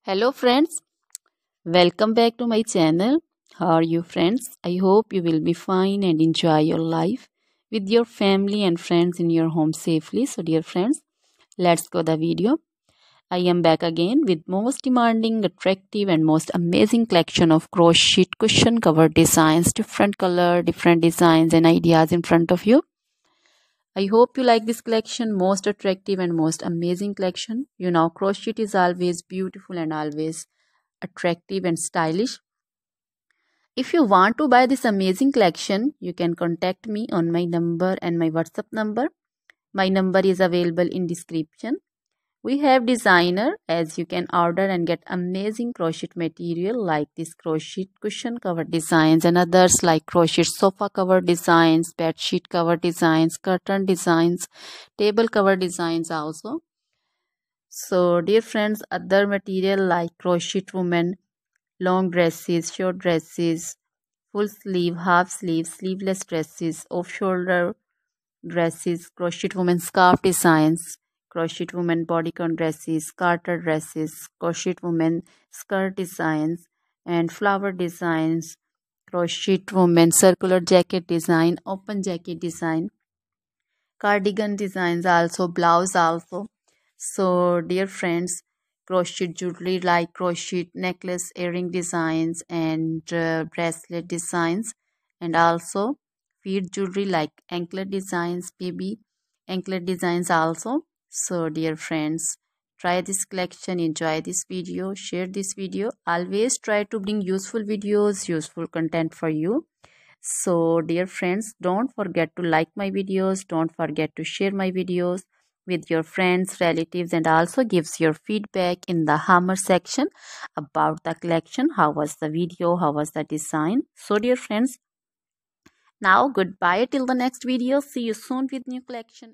Hello friends, welcome back to my channel. How are you friends? I hope you will be fine and enjoy your life with your family and friends in your home safely. So dear friends, let's go the video. I am back again with most demanding, attractive and most amazing collection of crochet cushion cover designs, different color, different designs and ideas in front of you. I hope you like this collection, most attractive and most amazing collection. You know, crochet is always beautiful and always attractive and stylish. If you want to buy this amazing collection, you can contact me on my number and my WhatsApp number. My number is available in description. We have designer as you can order and get amazing crochet material like this crochet cushion cover designs and others like crochet sofa cover designs, bed sheet cover designs, curtain designs, table cover designs also. So dear friends, other material like crochet woman, long dresses, short dresses, full sleeve, half sleeve, sleeveless dresses, off shoulder dresses, crochet woman scarf designs, crochet woman bodycon dresses, garter dresses, crochet woman skirt designs, and flower designs, crochet woman circular jacket design, open jacket design, cardigan designs also, blouse also. So dear friends, crochet jewelry like crochet necklace, earring designs and bracelet designs, and also feet jewelry like anklet designs, baby anklet designs also. So dear friends, try this collection, enjoy this video, share this video. Always try to bring useful videos, useful content for you. So dear friends, don't forget to like my videos, don't forget to share my videos with your friends, relatives, and also gives your feedback in the hammer section about the collection. How was the video? How was the design? So dear friends, now goodbye till the next video. See you soon with new collection.